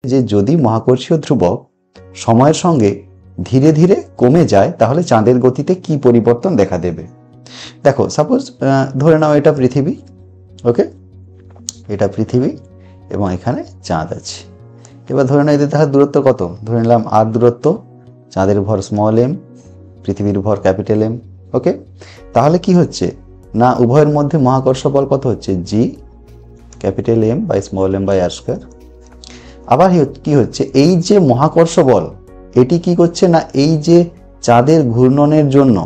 যে যদি মহাকর্ষীয় ধ্রুবক সময়ের সঙ্গে ধীরে ধীরে কমে যায় তাহলে চাঁদের গতিতে কি পরিবর্তন দেখা দেবে। দেখো সাপোজ ধরে নাও এটা পৃথিবী, ওকে, এটা পৃথিবী এবং এখানে চাঁদ আছে। এবার ধরে নাও এদের তাহার দূরত্ব কত, ধরে নিলাম আর দূরত্ব, চাঁদের ভর স্মল এম, পৃথিবীর ভর ক্যাপিটাল এম। ওকে, তাহলে কি হচ্ছে না উভয়ের মধ্যে মহাকর্ষ বল কত হচ্ছে, G capital M by small M by R square. আবার কি হচ্ছে, এই যে মহাকর্ষ বল এটি কি করছে না এই যে চাঁদের ঘূর্ণনের জন্য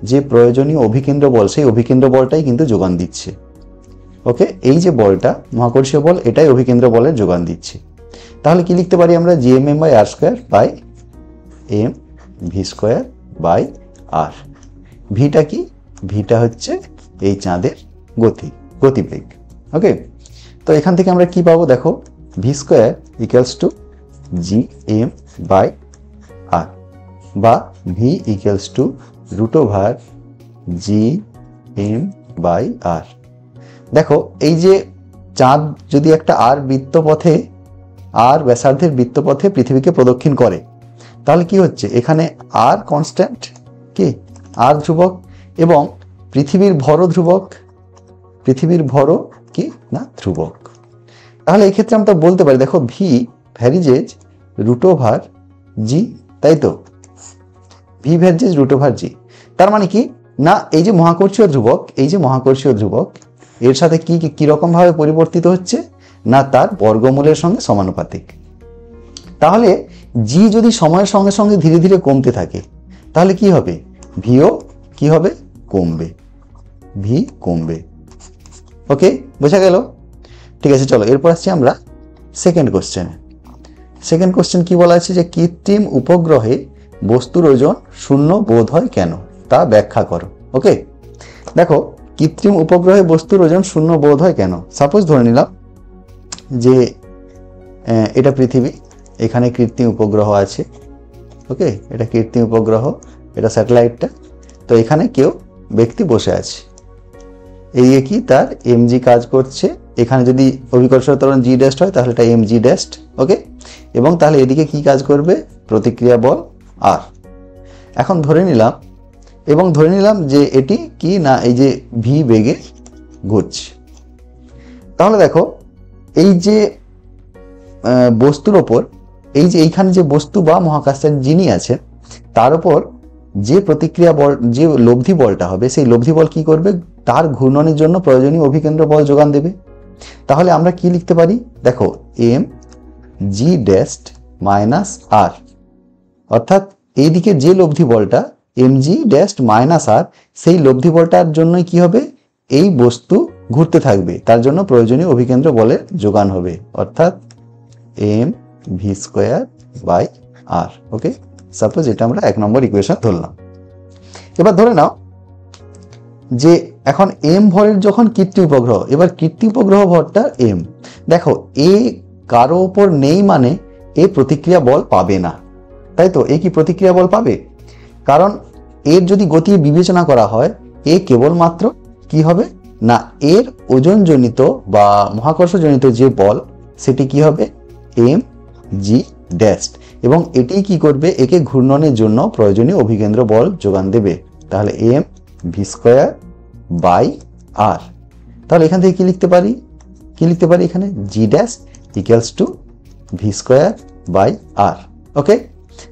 যে প্রয়োজনীয় অভিকেন্দ্র বল সেই অভিকেন্দ্র বলটাই কিন্তু যোগান দিচ্ছে। ওকে, এই যে বলটা মহাকর্ষীয় বল এটাই অভিকেন্দ্র বলের যোগান দিচ্ছে। তাহলে কি লিখতে পারি আমরা, G M m by R square by m v square by r. ভিটা কি, ভিটা হচ্ছে এই চাঁদের গতিবেগ। ওকে, তো এখান থেকে আমরা কি পাবো দেখো, v square equals to G M by r বা v equals to root over G M by r. দেখো এই যে চাঁদ যদি একটা আর বৃত্তপথে, আর ব্যাসার্ধের বৃত্তপথে পৃথিবীকে প্রদক্ষিণ করে তাহলে কি হচ্ছে, এখানে আর কনস্ট্যান্ট, কি আর ধ্রুবক, এবং পৃথিবীর ভরও ধ্রুবক, পৃথিবীর ভরও কি না ধ্রুবক। তাহলে এই ক্ষেত্রে আমরা বলতে পারি দেখো ভি ভ্যারিজেজ রুট ওভার জি, তাই তো, ভি ভ্যারিজেজ রুট ওভার জি। তার মানে কি না এই যে মহাকর্ষীয় ধ্রুবক, এই যে মহাকর্ষীয় ধ্রুবক এর সাথে কি রকম ভাবে পরিবর্তিত হচ্ছে না তার বর্গমূলের সঙ্গে সমানুপাতিক। তাহলে জি যদি সময়ের সঙ্গে সঙ্গে ধীরে ধীরে কমতে থাকে তাহলে কি হবে, ভিও কি হবে, কমবে, ভি কমবে। ওকে, বোঝা গেল? ঠিক আছে, চলো এরপর আসছি আমরা সেকেন্ড কোশ্চেনে। সেকেন্ড কোশ্চেন কি বলা আছে যে কৃত্রিম উপগ্রহে বস্তুর ওজন শূন্য বোধ হয় কেন, তা ব্যাখ্যা করো। ওকে, দেখো কৃত্রিম উপগ্রহে বস্তুর ওজন শূন্য বোধ হয় কেন। সাপোজ ধরে নিলাম যে এটা পৃথিবী, এখানে কৃত্রিম উপগ্রহ আছে। ওকে, এটা কৃত্রিম উপগ্রহ, এটা স্যাটেলাইটটা, তো এখানে কেউ ব্যক্তি বসে আছে, এই কি তার এমজি কাজ করছে। এখানে যদি অভিকর্ষীয় ত্বরণ জি ড্যাশ হয় তাহলে এটা এমজি ড্যাশ। ওকে, এবং তাহলে এদিকে কি কাজ করবে, প্রতিক্রিয়া বল আর। এখন ধরে নিলাম যে এটি কি না এই যে ভি বেগে ঘুরছে। তাহলে দেখো এই যে বস্তুর ওপর, এই যে এইখানে যে বস্তু বা মহাকাশচারী যিনি আছে তার উপর যে প্রতিক্রিয়া বল, যে লব্ধি বলটা হবে সেই লব্ধি বল কি করবে, তার ঘূর্ণনের জন্য প্রয়োজনীয় অভিকেন্দ্র বল যোগান দেবে। তাহলে আমরা কি লিখতে পারি দেখো, এম জি ড্যাশ মাইনাস আর, অর্থাৎ এইদিকে যে লব্ধি বলটা এম জি ড্যাশ মাইনাস আর, সেই লব্ধি বলটার জন্যই কি হবে, এই বস্তু ঘুরতে থাকবে, তার জন্য প্রয়োজনীয় অভিকেন্দ্র বলের যোগান হবে, অর্থাৎ M V square by R. Okay, suppose এটা আমরা 1 নম্বর ইকুয়েশন ধরলাম। এবার ধরে নাও যে এখন এম ভরের যখন কৃত্রিম উপগ্রহ, এবার কৃত্রিম উপগ্রহ ভরটা এম, দেখো এ কারো ওপর নেই মানে এ প্রতিক্রিয়া বল পাবে না, তাই তো, এ কি প্রতিক্রিয়া বল পাবে, কারণ এর যদি গতি বিবেচনা করা হয় এ কেবলমাত্র কি হবে না এর ওজনজনিত বা মহাকর্ষজনিত যে বল সেটি কি হবে এম জি ড্যাশ, এবং এটি কি করবে, একে ঘূর্ণনের জন্য প্রয়োজনীয় অভিকেন্দ্র বল যোগান দেবে। তাহলে m V square by r. তাহলে এখান থেকে কি লিখতে পারি, এখানে g dash equals to v square by R. Okay,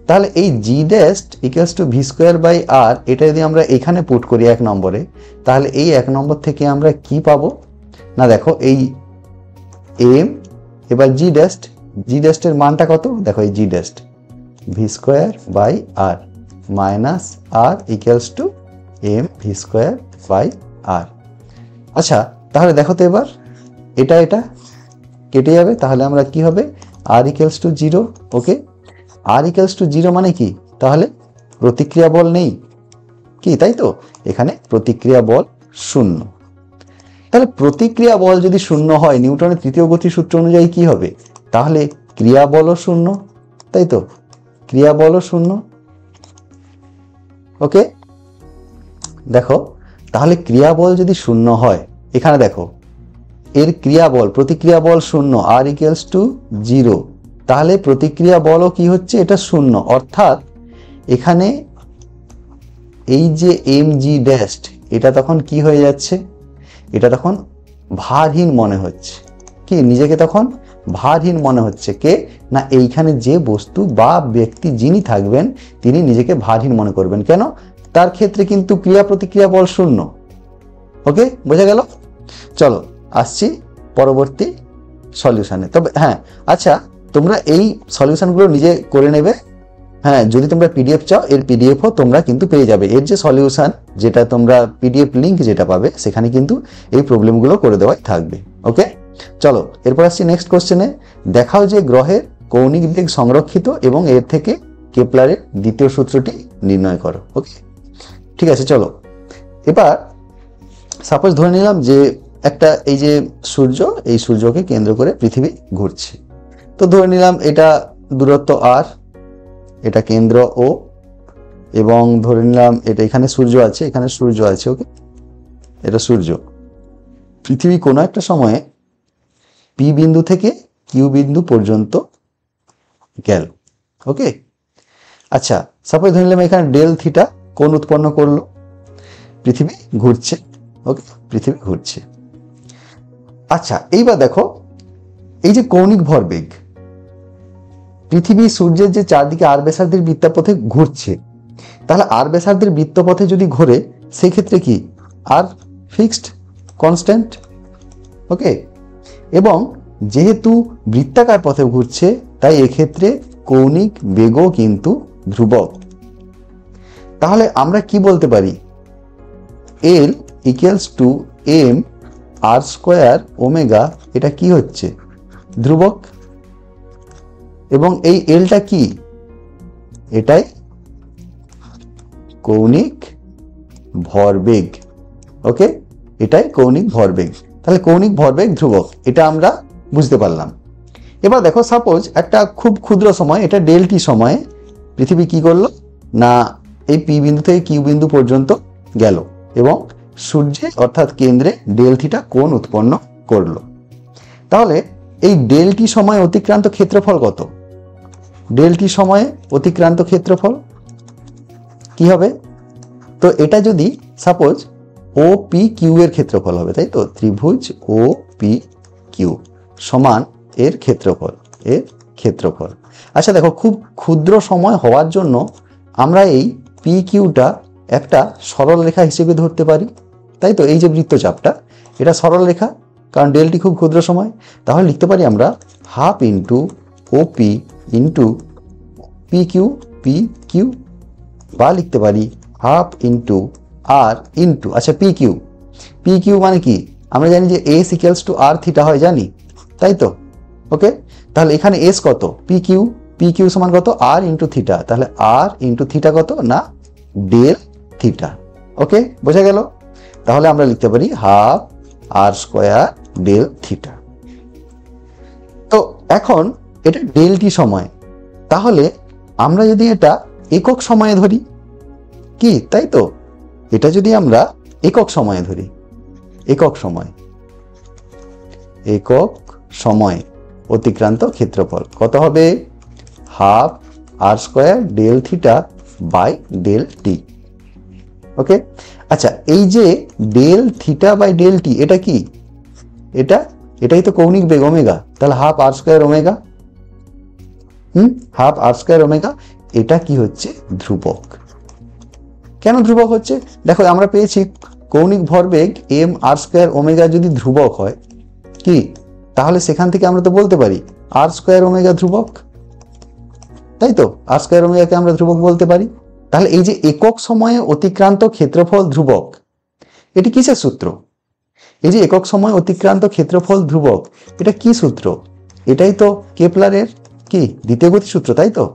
তাহলে এই g dash equals to v square by r, এটা যদি আমরা এখানে পুট করি 1 নম্বরে, তাহলে এই 1 নম্বর থেকে আমরা কি পাবো না দেখো এই এম, এবার জি ড্যাশ এর মানটা কত দেখো, এই g dash v square by r minus r equals to m V square by r. আচ্ছা তাহলে দেখো তো এবার এটা কেটে যাবে, তাহলে আমরা কি হবে r equals to 0। Okay, r equals to 0 মানে কি, তাহলে প্রতিক্রিয়া বল নেই, কি তাই তো, এখানে প্রতিক্রিয়া বল 0। তাহলে প্রতিক্রিয়া বল যদি 0 হয় নিউটনের তৃতীয় গতি সূত্র অনুযায়ী কি হবে, তাহলে ক্রিয়া বলও 0, তাই তো, ক্রিয়া বলও 0। ওকে, দেখো তাহলে ক্রিয়া বল যদি 0 হয়, এখানে দেখো এর ক্রিয়া বল প্রতিক্রিয়া বল 0, আর ইকুয়ালস টু 0, তাহলে প্রতিক্রিয়া বলও কি হচ্ছে, এটা শূন্য। অর্থাৎ এখানে এই যে mg ড্যাশড এটা তখন কি হয়ে যাচ্ছে, এটা তখন ভারহীন মনে হচ্ছে। কি নিজেকে তখন ভারহীন মনে হচ্ছে, কে না এইখানে যে বস্তু বা ব্যক্তি যিনি থাকবেন তিনি নিজেকে ভারহীন মনে করবেন। কেন? তার ক্ষেত্রে কিন্তু ক্রিয়া প্রতিক্রিয়া বল শূন্য। ওকে, বোঝা গেল? চলো আসছি পরবর্তী সলিউশনে। তবে হ্যাঁ, আচ্ছা তোমরা এই সলিউশনগুলো নিজে করে নেবে। হ্যাঁ, যদি তোমরা পিডিএফ চাও এর পিডিএফও তোমরা কিন্তু পেয়ে যাবে। এর যে সলিউশন, যেটা তোমরা পিডিএফ লিঙ্ক যেটা পাবে সেখানে কিন্তু এই প্রবলেমগুলো করে দেওয়াই থাকবে। ওকে, চলো এরপর আসছি নেক্সট কোশ্চেনে। দেখাও যে গ্রহের কৌণিক বেগ সংরক্ষিত এবং এর থেকে কেপলারের দ্বিতীয় সূত্রটি নির্ণয় করো। ওকে, ঠিক আছে। চলো এবার সাপোজ ধরে নিলাম যে একটা এই যে সূর্য, এই সূর্যকে কেন্দ্র করে পৃথিবী ঘুরছে। তো ধরে নিলাম এটা দূরত্ব r, এটা কেন্দ্র O, এবং ধরে নিলাম এটা এখানে সূর্য আছে, এখানে সূর্য আছে। ওকে, এটা সূর্য। পৃথিবী কোনো একটা সময়ে P বিন্দু থেকে Q বিন্দু পর্যন্ত গেল। ওকে, আচ্ছা সাপোজ ধরে নিলাম এখানে ডেল থিটা কোণ উৎপন্ন করলো, পৃথিবী ঘুরছে। ওকে, পৃথিবী ঘুরছে। আচ্ছা এইবার দেখো এই যে কৌণিক ভরবেগ, পৃথিবী সূর্যের যে চারদিকে r ব্যাসার্ধের বৃত্তপথে ঘুরছে, তাহলে r ব্যাসার্ধের বৃত্তপথে যদি ঘোরে সেই ক্ষেত্রে কি r ফিক্সড কনস্ট্যান্ট। ওকে, এবং যেহেতু বৃত্তাকার পথে ঘুরছে তাই এক্ষেত্রে কৌণিক বেগও কিন্তু ধ্রুবক। তাহলে আমরা কি বলতে পারি, L equals to m r square omega, এটা কি হচ্ছে ধ্রুবক। এবং এই এলটা কি, এটাই কৌণিক ভরবেগ। ওকে, এটাই কৌণিক ভরবেগ। তাহলে কৌণিক ভরবেগ ধ্রুবক, এটা আমরা বুঝতে পারলাম। এবার দেখো সাপোজ একটা খুব ক্ষুদ্র সময়, এটা ডেল টি সময়ে পৃথিবী কি করলো না এই পি বিন্দু থেকে কিউ বিন্দু পর্যন্ত গেল এবং সূর্যে অর্থাৎ কেন্দ্রে ডেল থিটা কোণ উৎপন্ন করলো। তাহলে এই ডেল টি সময় অতিক্রান্ত ক্ষেত্রফল কত? ডেল টি সময়ে অতিক্রান্ত ক্ষেত্রফল কি হবে? তো এটা যদি সাপোজ ও পি কিউ এর ক্ষেত্রফল হবে, তাই তো, ত্রিভুজ ও পি কিউ সমান এর ক্ষেত্রফল, এর ক্ষেত্রফল। আচ্ছা দেখো, খুব ক্ষুদ্র সময় হওয়ার জন্য আমরা এই পি কিউটা একটা সরল রেখা হিসেবে ধরতে পারি, তাই তো। এই যে বৃত্তচাপটা এটা সরল রেখা, কারণ ডেলটি খুব ক্ষুদ্র সময়। তাহলে লিখতে পারি আমরা half into O P into P Q, বা লিখতে পারি হাফ ইন্টু আর ইন্টু, আচ্ছা পি কিউ মানে কি আমরা জানি যে S equals to R theta হয়, জানি, তাই তো। ওকে, তাহলে এখানে এস কত, পি কিউ সমান কত আর ইন্টু থিটা, তাহলে আর ইন্টু থিটা কত না ডেল থিটা। ওকে, বোঝা গেল? তাহলে আমরা লিখতে পারি half r square del theta. তো এখন এটা ডেল টি সময়, তাহলে আমরা যদি এটা একক সময়ে ধরি, কি তাই তো, এটা যদি আমরা একক সময়ে ধরি, একক সময় অতিক্রান্ত ক্ষেত্রফল কত হবে? Half r square del theta by del t. Okay, আচ্ছা এই যে del theta by del t এটা কি, এটাই তো কৌণিক বেগ ওমেগা, তাহলে half r square omega, half r square omega, এটা কি হচ্ছে ধ্রুবক। কেন ধ্রুবক হচ্ছে? দেখো আমরা পেয়েছি কৌণিক ভরবেগ এম আর স্কোয়ার ওমেগা যদি ধ্রুবক হয়, কি তাহলে সেখান থেকে আমরা তো বলতে পারি আর স্কোয়ার ওমেগা ধ্রুবক, তাই তো, আর স্কোয়ার ওমেগাকে আমরা ধ্রুবক বলতে পারি। তাহলে এই যে একক সময়ে অতিক্রান্ত ক্ষেত্রফল ধ্রুবক, এটি কিসের সূত্র? এই যে একক সময় অতিক্রান্ত ক্ষেত্রফল ধ্রুবক, এটা কি সূত্র? এটাই তো কেপলারের কি দ্বিতীয় গতি সূত্র, তাই তো,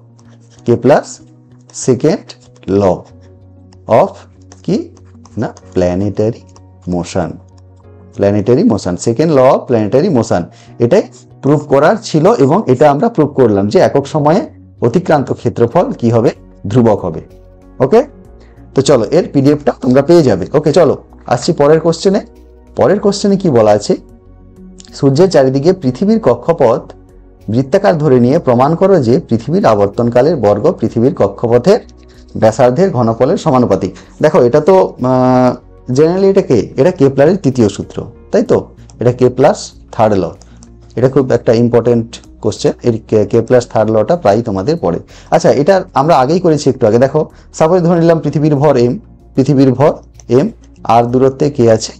কেপলারস সেকেন্ড ল অফ কি না planetary motion, second law of planetary motion. এটাই প্রুভ করার ছিল এবং এটা আমরা প্রুভ করলাম যে একক সময়ে অতিক্রান্ত ক্ষেত্রফল কি হবে, ধ্রুবক হবে। ওকে, তো চলো এর পিডিএফটা তোমরা পেয়ে যাবে। ওকে, চলো আসছি পরের কোশ্চেনে কি বলা আছে, সূর্যের চারিদিকে পৃথিবীর কক্ষপথ বৃত্তাকার ধরে নিয়ে প্রমাণ করো যে পৃথিবীর আবর্তনকালের বর্গ পৃথিবীর কক্ষপথের ব্যাসার্ধের ঘনফলের সমানুপাতিক। দেখো এটা তো জেনারেলি এটা কেপলারের তৃতীয় সূত্র, তাই তো? এটা কেপলার্স থার্ড ল, এটা খুব একটা ইম্পর্টেন্ট কোশ্চেন। এই কেপলার্স থার্ড লটা প্রায় তোমাদের পড়ে। আচ্ছা, এটা আমরা আগেই করেছি একটু আগে। দেখো সাপোজ ধরে নিলাম পৃথিবীর ভর এম, আর দূরত্বে কে আছে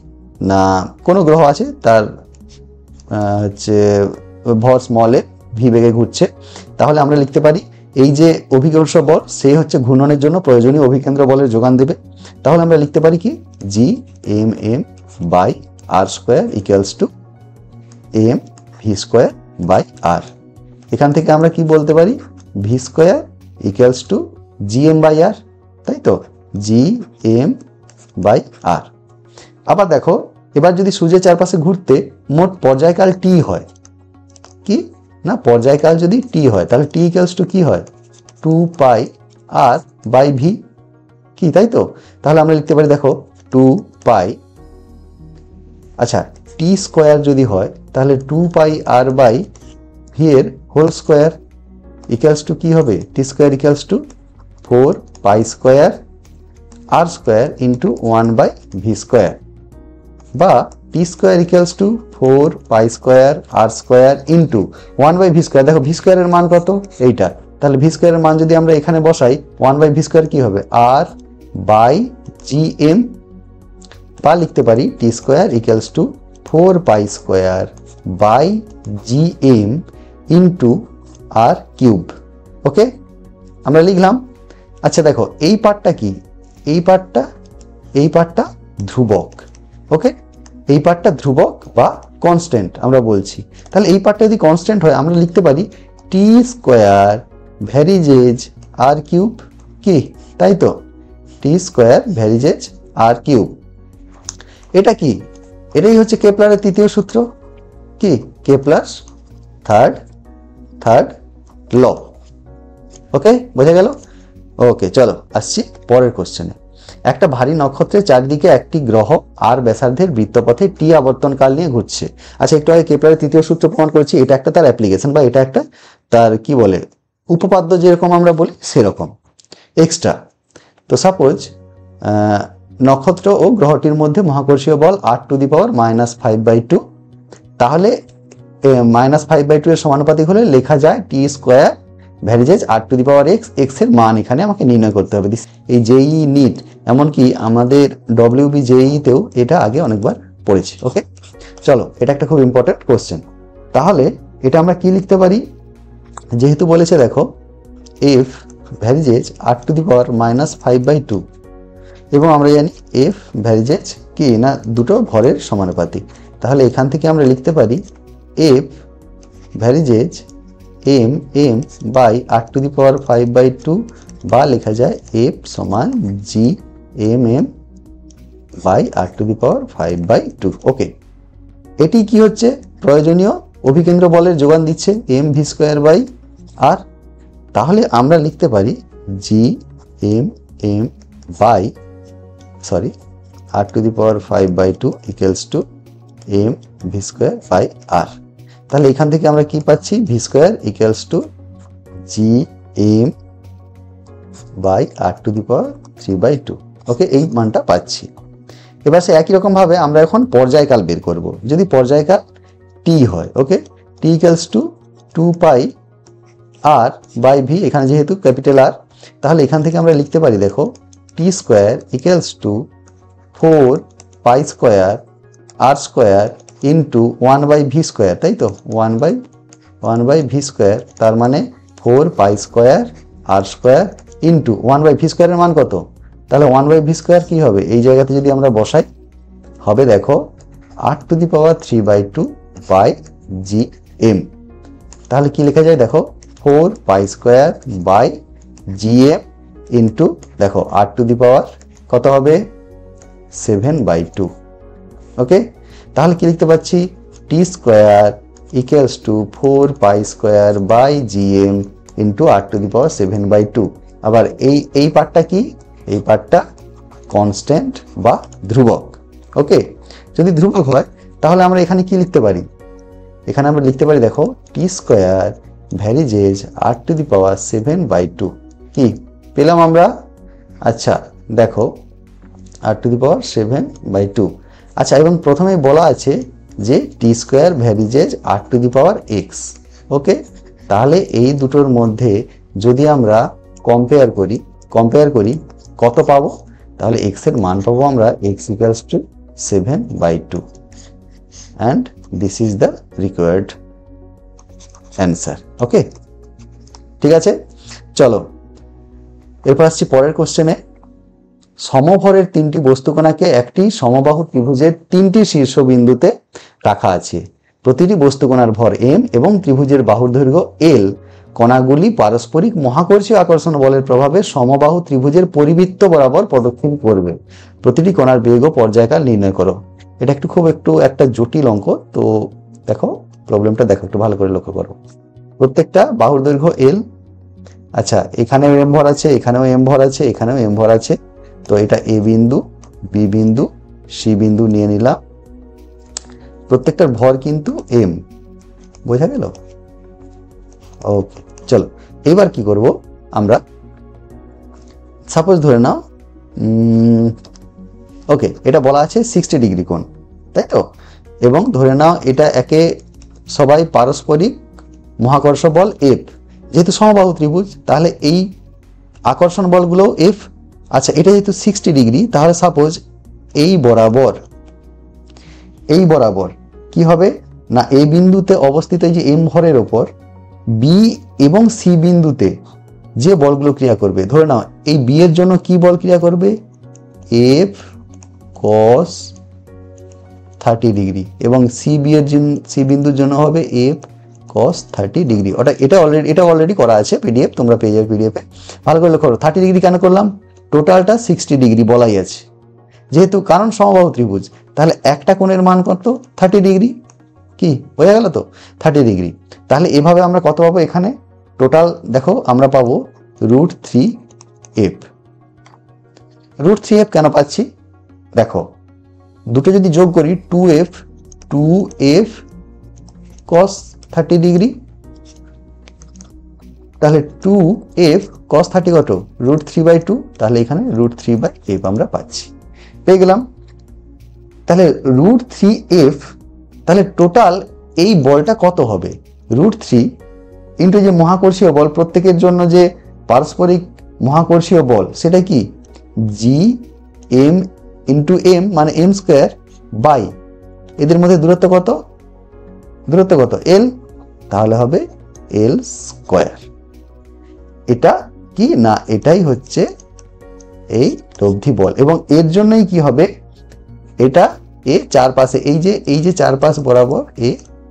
না কোনো গ্রহ আছে, তার হচ্ছে ভর স্মল এ ভি বেগে ঘুরছে। তাহলে আমরা লিখতে পারি এই যে অভিকর্ষ বল সেই হচ্ছে ঘূর্ণনের জন্য প্রয়োজনীয় অভিকেন্দ্র বলের যোগান দেবে। তাহলে আমরা লিখতে পারি কি G M m by r square equals to m V square by r. এখান থেকে আমরা কি বলতে পারি v square equals to G M by r, তাই তো? G M by r. আবার দেখো এবার যদি সূর্যের চারপাশে ঘুরতে মোট পর্যায়কাল টি হয়, কি না পর্যায়কাল যদি টি হয় তাহলে টি ইকুয়ালস টু কি হয় 2 পাই আর বাই ভি, কি তাই তো? তাহলে আমরা লিখতে পারি দেখো 2 পাই, আচ্ছা টি স্কোয়ার যদি হয় তাহলে 2 পাই আর বাই ভি এর হোল স্কোয়ার ইকুয়ালস টু কি হবে T square equals to 4 pi square r square into 1 by v square, বা T square equals to 4 pi square r square into 1 by v square. দেখো v স্কোয়ারের মান কত এইটা, তাহলে ভি স্কোয়ারের মান যদি আমরা এখানে বসাই 1 বাই ভি স্কোয়ার কি হবে আর বাই জি এম, বা লিখতে পারি T square equals to 4 pi square by G M into r cube. Okay, আমরা লিখলাম। আচ্ছা দেখো এই পার্টটা কি, এই পার্টটা ধ্রুবক। ওকে, এই পার্টটা ধ্রুবক বা কনস্ট্যান্ট আমরা বলছি। তাহলে এই পার্টটা যদি কনস্ট্যান্ট হয় আমরা লিখতে পারি টি স্কোয়ার ভ্যারিজেজ আর কিউব, কি তাই তো? টি স্কোয়ার ভ্যারিজেজ আর কিউব। এটা কি, এটাই হচ্ছে কেপলারের তৃতীয় সূত্র, কি কেপলার্স থার্ড ল। ওকে, বোঝা গেল? ওকে, চলো আসছি পরের কোশ্চেনে। একটা ভারী নক্ষত্রের চারদিকে একটি গ্রহ আর ব্যাসার্ধের বৃত্তপথে টি আবর্তনকাল নিয়ে ঘুরছে। আচ্ছা, একটু আগে কেপলারের তৃতীয় সূত্র প্রমাণ করেছি, এটা একটা তার অ্যাপ্লিকেশন বা এটা একটা তার কি বলে উপপাদ্য, যেরকম আমরা বলি সেরকম এক্সট্রা। তো সাপোজ নক্ষত্র ও গ্রহটির মধ্যে মহাকর্ষীয় বল 8⁻⁻5/2, তাহলে -5/2 এর সমানুপাতিক হলে লেখা যায় টি স্কোয়ার ভ্যারিজেজ r⁻x, x এর মান এখানে আমাকে নির্ণয় করতে হবে। এই জেই নিট, এমনকি আমাদের ডব্লিউবি জেইতেও এটা আগে অনেকবার পড়েছি। ওকে, চলো এটা একটা খুব ইম্পর্টেন্ট কোশ্চেন। তাহলে এটা আমরা কি লিখতে পারি, যেহেতু বলেছে দেখো এফ ভ্যারিজেজ r⁻5/2 এবং আমরা জানি এফ ভ্যারিজেজ কি না দুটো ভরের সমানুপাতিক, তাহলে এখান থেকে আমরা লিখতে পারি এফ ভ্যারিজেজ এম বাই r⁻5/2, বা লেখা যায় এফ সমান জি এম বাই r⁻5/2। ওকে, এটি কি হচ্ছে প্রয়োজনীয় অভিকেন্দ্র বলের যোগান দিচ্ছে m V square by r. তাহলে আমরা লিখতে পারি G M by r⁻5/2 equals to m V square by r. তাহলে এখান থেকে আমরা কি পাচ্ছি v square equals to G M by r⁻3/2। Okay, এই মানটা পাচ্ছি। এবার সে একই রকম ভাবে আমরা এখন পর্যায়কাল বের করব। যদি পর্যায়কাল টি হয়, okay, T equals to 2 pi r by v, এখানে যেহেতু ক্যাপিটাল আর, তাহলে এখান থেকে আমরা লিখতে পারি দেখো T square equals to 4 pi square r square into 1 by v square, তাই তো 1 বাই ভি স্কোয়ার, তার মানে 4 pi square r square into 1 by v স্কোয়ারের মান কত? তাহলে 1 বাই ভি স্কোয়ার কি হবে এই জায়গাতে যদি আমরা বসাই, হবে দেখো r⁻3/2 বাই জি এম। তাহলে কি লেখা যায় দেখো 4 pi square by G M into দেখো r⁻, কত হবে 7/2। ওকে, তাহলে কি লিখতে পাচ্ছি T square equals to 4 pi square by G M into r⁻7/2। আবার এই পার্টটা কি, এই পার্টটা কনস্ট্যান্ট বা ধ্রুবক। ওকে, যদি ধ্রুবক হয় তাহলে আমরা এখানে কি লিখতে পারি এখানে আমরা লিখতে পারি দেখো টি স্কোয়ার ভ্যারিজেজ r⁻7/2 কি পেলাম আমরা? আচ্ছা দেখো r⁻7/2। আচ্ছা এবং প্রথমেই বলা আছে যে টি স্কোয়ার ভ্যারিজেজ r⁻x। ওকে, তাহলে এই দুটোর মধ্যে যদি আমরা কম্পেয়ার করি কত পাবো? তাহলে x এর মান পাবো আমরা x = 7/2 and this is the required answer। ওকে, ঠিক আছে, চলো এরপর আসছি পরের কোশ্চেনে। সমভরের তিনটি বস্তুকণাকে একটি সমবাহু ত্রিভুজের তিনটি শীর্ষবিন্দুতে রাখা আছে। প্রতিটি বস্তুকণার ভর m এবং ত্রিভুজের বাহুর দৈর্ঘ্য l। কণাগুলি পারস্পরিক মহাকর্ষীয় আকর্ষণ বলের প্রভাবে সমবাহু ত্রিভুজের পরিবৃত্ত বরাবর প্রদক্ষিণ করবে। প্রতিটি কণার বেগ ও পর্যায়কাল নির্ণয় করো। এটা একটু একটা জটিল অঙ্ক, তো দেখো প্রবলেমটা দেখো, একটু ভালো করে লক্ষ্য করো। প্রত্যেকটা বাহুর দৈর্ঘ্য l। আচ্ছা এখানেও m ভর আছে, এখানেও m ভর আছে, এখানেও m ভর আছে। তো এটা a বিন্দু, b বিন্দু, c বিন্দু নিয়ে নিলাম। প্রত্যেকটার ভর কিন্তু m, বোঝা গেল? ওকে, চলো এবার কি করব আমরা, সাপোজ ধরে নাও ওকে এটা বলা আছে 60 ডিগ্রি কোণ, তাই তো? এবং ধরে নাও এটা একে সবাই পারস্পরিক মহাকর্ষ বল F, যেহেতু সমবাহু ত্রিভুজ তাহলে এই আকর্ষণ বলগুলো F। আচ্ছা এটা যেহেতু 60 ডিগ্রি, তাহলে সাপোজ এই বরাবর কি হবে না, এই বিন্দুতে অবস্থিত এই যে m ভরের ওপর B এবং C বিন্দুতে যে বলগুলো ক্রিয়া করবে, ধরে নাও এই B এর জন্য কি বল ক্রিয়া করবে? F cos 30 ডিগ্রি, এবং C বিন্দুর জন্য হবে F cos 30 ডিগ্রি। এটা অলরেডি করা আছে, পিডিএফ তোমরা পেয়ে যাবে পিডিএফে। ভালো করে লক্ষ্য করো 30 ডিগ্রি কেন করলাম? টোটালটা 60 ডিগ্রি বলাই আছে, যেহেতু কারণ সমবাহু ত্রিভুজ, তাহলে একটা কোণের মান কত? 30 ডিগ্রি। কি বোঝা গেল তো? 30 ডিগ্রি। তাহলে এভাবে আমরা কত পাবো? এখানে টোটাল দেখো আমরা পাবো √3f। √3f কেন পাচ্ছি? দেখো দুটো যদি যোগ করি 2f cos 30 ডিগ্রি, তাহলে 2f cos 30 কত? √3/2, তাহলে এখানে √3/f আমরা পাচ্ছি, পেয়ে গেলাম। তাহলে √3f, তাহলে টোটাল এই বলটা কত হবে? √3 ইন্টু যে মহাকর্ষীয় বল, প্রত্যেকের জন্য যে পারস্পরিক মহাকর্ষীয় বল সেটা কি? Gm ইন্টু m মানে m স্কোয়ার বাই এদের মধ্যে দূরত্ব কত? l, তাহলে হবে l স্কোয়ার। এটা কি না, এটাই হচ্ছে এই লব্ধি বল, এবং এর জন্যই কি হবে, এটা চারপাশে এই যে চারপাশ বরাবর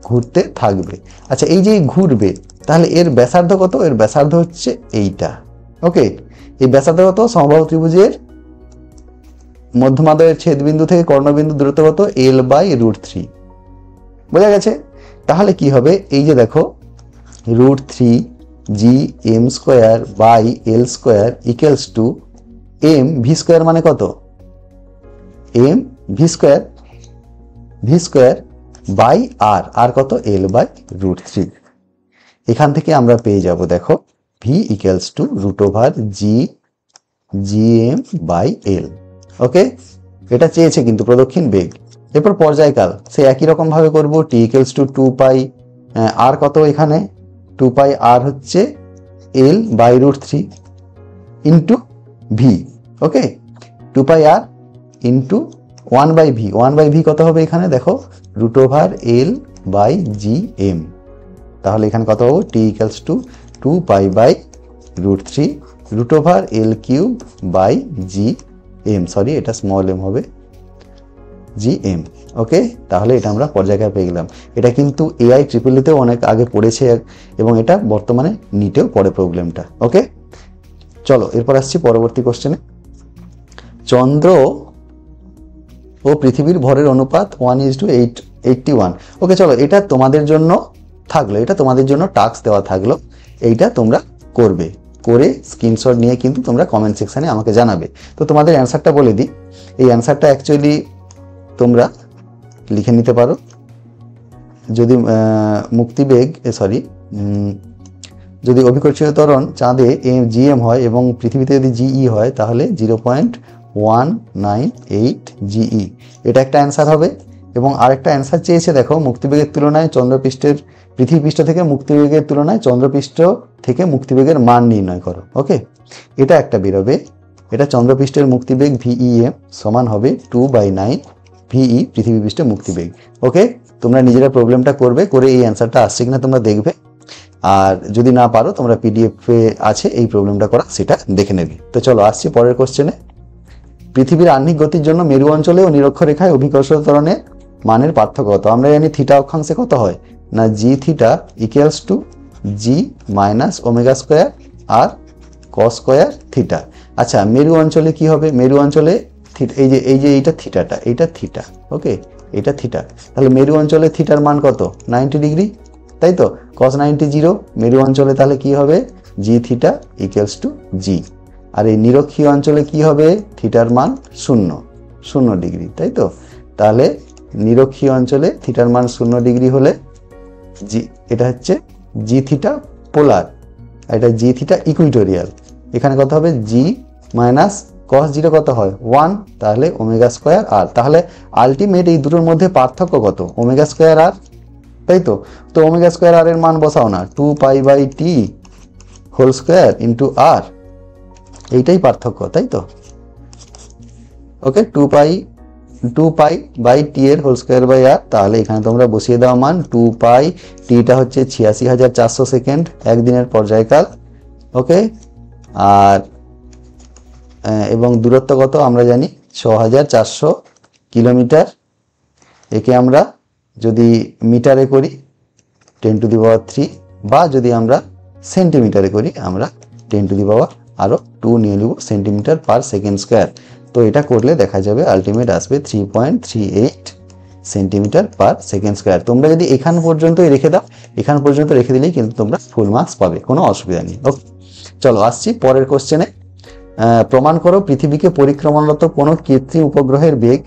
ঘুরতে থাকবে। আচ্ছা এই যে ঘুরবে, তাহলে এর ব্যাসার্ধ কত? এর ব্যাসার্ধ হচ্ছে এইটা। ওকে, এই ব্যাসার্ধ কত? সমবাহু ত্রিভুজের মধ্যমাদয়ের ছেদবিন্দু থেকে কর্ণবিন্দু দূরত্ব কত? l/√3। বোঝা গেছে? তাহলে কি হবে, এই যে দেখো √3 Gm square by l square equals to m v square মানে কত? m v square by r কত? l/√3। এখান থেকে আমরা পেয়ে যাব দেখো v equals to √Gm by l। Okay, এটা চেয়েছে কিন্তু প্রদক্ষিণ বেগ। এরপর পর্যায়কাল সে একই রকম ভাবে করব, t ইকুয়ালস টু 2π r কত? এখানে 2π r হচ্ছে l/√3 ইন্টু v। ওকে, 2π r ইন্টু 1/v। 1/v কত হবে? এখানে দেখো √l/Gm। তাহলে এখানে কত হবে? t equals to 2π/√3 √l³/Gm, sorry এটা স্মল m হবে, Gm। ওকে, তাহলে এটা আমরা পর্যায়কাল পেয়ে গেলাম। এটা কিন্তু AI-EEE-তেও অনেক আগে পড়েছে, এবং এটা বর্তমানে নিটেও পড়ে প্রবলেমটা। ওকে, চলো এরপর আসছি পরবর্তী কোশ্চেনে। চন্দ্র ও পৃথিবীর ভরের অনুপাত 1:81। ওকে চলো, এটা তোমাদের জন্য থাকলো, এটা তোমাদের জন্য টাস্ক দেওয়া থাকলো, এইটা তোমরা করবে, করে স্ক্রিনশট নিয়ে কিন্তু তোমরা কমেন্ট সেকশানে আমাকে জানাবে। তো তোমাদের অ্যান্সারটা বলে দিই। এই অ্যান্সারটা অ্যাকচুয়ালি তোমরা লিখে নিতে পারো যদি মুক্তিবেগ সরি যদি অভিকর্ষীয় ত্বরণ চাঁদে GM হয় এবং পৃথিবীতে যদি GE হয় তাহলে 0.198 GE, এটা একটা অ্যান্সার হবে। এবং আরেকটা অ্যান্সার চেয়েছে দেখো, মুক্তিবেগের তুলনায় চন্দ্রপৃষ্ঠের পৃথিবীপৃষ্ঠ থেকে মুক্তিবেগের তুলনায় চন্দ্রপৃষ্ঠ থেকে মুক্তিবেগের মান নির্ণয় করো। ওকে, এটা একটা বেরোবে। এটা চন্দ্রপৃষ্ঠের মুক্তিবেগ VEM সমান হবে 2/9 VE পৃথিবীপৃষ্ঠের মুক্তিবেগ। ওকে, তোমরা নিজেরা প্রবলেমটা করবে, করে এই অ্যান্সারটা আসছে কিনা তোমরা দেখবে। আর যদি না পারো তোমরা PDF-এ আছে এই প্রবলেমটা করা, সেটা দেখে নেবে। তো চলো আসছি পরের কোশ্চেনে। পৃথিবীর আহ্নিক গতির জন্য মেরু অঞ্চলে ও নিরক্ষরেখায় অভিকর্ষীয় ত্বরণের মানের পার্থক্য কত? আমরা জানি থিটা অক্ষাংশে কত হয় না, G θ = G - ওমেগা স্কোয়ার আর cos স্কোয়ার থিটা। আচ্ছা, মেরু অঞ্চলে কি হবে? মেরু অঞ্চলে এই যে এইটা থিটাটা, এইটা থিটা। ওকে, এটা থিটা। তাহলে মেরু অঞ্চলে থিটার মান কত? 90 ডিগ্রি, তাই তো? cos 90 0। মেরু অঞ্চলে তাহলে কি হবে? G θ = G। আর এই নিরক্ষীয় অঞ্চলে কি হবে? থিটার মান 0 ডিগ্রি, তাই তো? তাহলে নিরক্ষীয় অঞ্চলে থিটার মান 0 ডিগ্রি হলে এটা হচ্ছে G θ পোলার, আর এটা G θ ইকুইটোরিয়াল। এখানে কত হবে? G - cos 0 কত হয়? 1, তাহলে ওমেগা স্কোয়ার আর। তাহলে আলটিমেট এই দুটোর মধ্যে পার্থক্য কত? ওমেগা স্কোয়ার আর, তাই তো? তো ওমেগা স্কোয়ার আর এর মান বসাও না, 2π/T হোল স্কোয়ার ইন্টু আর, এইটাই পার্থক্য, তাই তো? ওকে, 2π/T এর হোল স্কোয়ার বাই আর। তাহলে এখানে তোমরা বসিয়ে দাও মান 2π, টিটা হচ্ছে 86,400 সেকেন্ড একদিনের পর্যায়কাল। ওকে, আর এবং দূরত্ব কত আমরা জানি 6,400 কিলোমিটার। একে আমরা যদি মিটারে করি 10⁻³ বা যদি আমরা সেন্টিমিটারে করি আমরা 10⁻² নিয়ে নেব সেন্টিমিটার পার সেকেন্ড স্কোয়ার। তো এটা করলে দেখা যাবে আলটিমেট আসবে 3.38 সেন্টিমিটার পার সেকেন্ড স্কোয়ার। তোমরা যদি এখান পর্যন্তই রেখে দাও, এখান পর্যন্ত রেখে দিলেই কিন্তু তোমরা ফুল মার্কস পাবে, কোনো অসুবিধা নেই। ওকে, চলো আসছি পরের কোশ্চেনে। প্রমাণ করো পৃথিবীকে পরিক্রমারত কোনো কৃত্রিম উপগ্রহের বেগ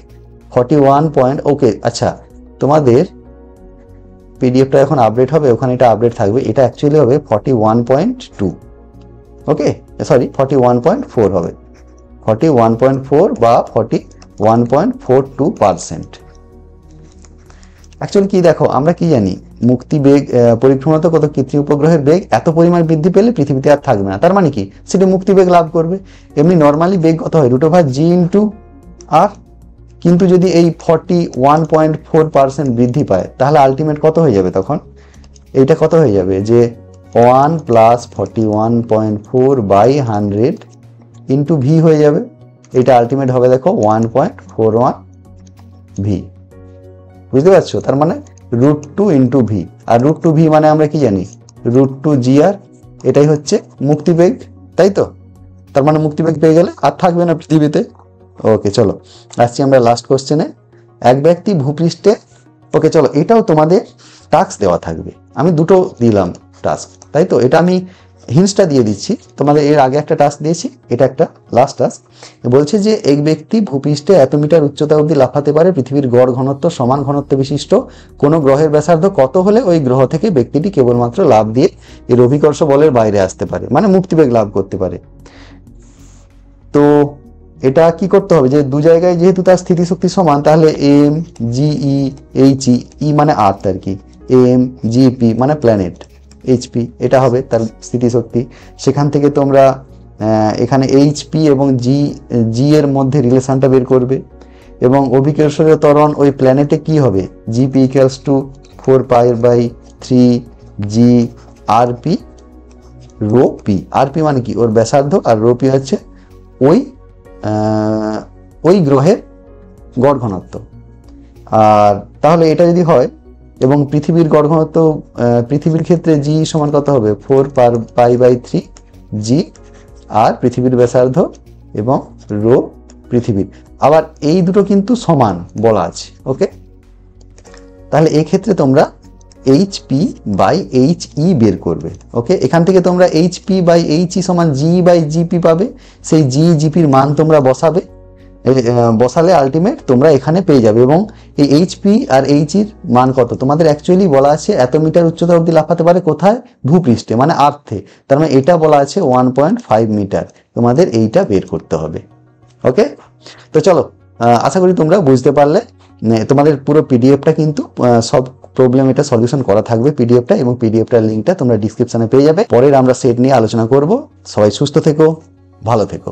41 ওকে, আচ্ছা তোমাদের PDF-টা এখন আপডেট হবে, ওখানে এটা আপডেট থাকবে। এটা অ্যাকচুয়ালি হবে 41.2। ওকে, সরি 41.4 হবে, 41.4 বা 41.42%। অ্যাকচুয়ালি কি দেখো, আমরা কি জানি মুক্তিবেগ পরিক্রমারত কত কৃত্রিম উপগ্রহের বেগ এত পরিমাণ বৃদ্ধি পেলে পৃথিবীতে আর থাকবে না। তার মানে কি? সেটা মুক্তিবেগ লাভ করবে। এমনি নর্মালি বেগ কত হয়? √G × r। কিন্তু যদি এই 41.4% বৃদ্ধি পায় তাহলে আলটিমেট কত হয়ে যাবে তখন? এইটা কত হয়ে যাবে যে 1 + 41.4/100 × v হয়ে যাবে। এটা আলটিমেট হবে দেখো 1.41 v। বুঝতে পারছো? তার মানে √2 × v। আর √2 v মানে আমরা কি জানি? √2 gr। এটাই হচ্ছে মুক্তিবেগ, তাই তো? তার মানে মুক্তিবেগ পেয়ে গেলে আর থাকবে না পৃথিবীতে। ওকে, চলো আসছি আমরা লাস্ট কোশ্চেনে। এক ব্যক্তি ভূপৃষ্ঠে, ওকে চলো এটাও তোমাদের টাস্ক দেওয়া থাকবে। আমি দুটো দিলাম টাস্ক, তাই তো? এটা আমি হিন্টসটা দিয়ে দিচ্ছি তোমাদের। এর আগে একটা টাস্ক দিয়েছি, এটা একটা লাস্ট টাস্ক। বলছে যে এক ব্যক্তি ভূপৃষ্ঠে এত মিটার উচ্চতা অবধি লাফাতে পারে, পৃথিবীর গড় ঘনত্ব সমান ঘনত্ব বিশিষ্ট কোনো গ্রহের ব্যাসার্ধ কত হলে ওই গ্রহ থেকে ব্যক্তিটি কেবলমাত্র লাফ দিয়ে এর অভিকর্ষ বলের বাইরে আসতে পারে, মানে মুক্তিবেগ লাভ করতে পারে। তো এটা কি করতে হবে যে দু জায়গায় যেহেতু তার স্থিতিশক্তি সমান, তাহলে MGE/HE, ই মানে আর্থ আর কি, MGP মানে প্ল্যানেট, HP এটা হবে তার স্থিতিশক্তি। সেখান থেকে তোমরা এখানে HP এবং G এর মধ্যে রিলেশনটা বের করবে। এবং অভিকর্ষীয় ত্বরণ ওই প্ল্যানেটে কি হবে? GP = 4π/3 G RP ρP। RP মানে কি? ওর ব্যাসার্ধ, আর ρP হচ্ছে ওই গ্রহের গড় ঘনত্ব। আর তাহলে এটা যদি হয় এবং পৃথিবীর গড় ঘনত্ব, পৃথিবীর ক্ষেত্রে G সমান কত হবে? 4π/3 G আর পৃথিবীর ব্যাসার্ধ এবং রো পৃথিবীর। আবার এই দুটো কিন্তু সমান বলা আছে। ওকে, তাহলে এই ক্ষেত্রে তোমরা HP/HE বের করবে। ওকে, এখান থেকে তোমরা HP/HE সমান G/GP পাবে। সেই G/GPর মান তোমরা বসাবে বসালে আলটিমেট তোমরা এখানে পেয়ে যাবে। এবং এই এইচপি আর এইচির মান কত তোমাদের অ্যাকচুয়ালি বলা আছে এত মিটার উচ্চতা অবধি লাফাতে পারে, কোথায়? ভূপৃষ্ঠে, মানে আর্থে। তার মানে এটা বলা আছে 1.5 মিটার, তোমাদের এইটা বের করতে হবে। ওকে, তো চলো, আশা করি তোমরা বুঝতে পারলে। তোমাদের পুরো পিডিএফটা কিন্তু সব প্রবলেম এটা সলিউশন করা থাকবে পিডিএফটা, এবং পিডিএফটার লিঙ্কটা তোমরা ডিসক্রিপশনে পেয়ে যাবে। পরের আমরা সেট নিয়ে আলোচনা করব। সবাই সুস্থ থেকো, ভালো থেকো।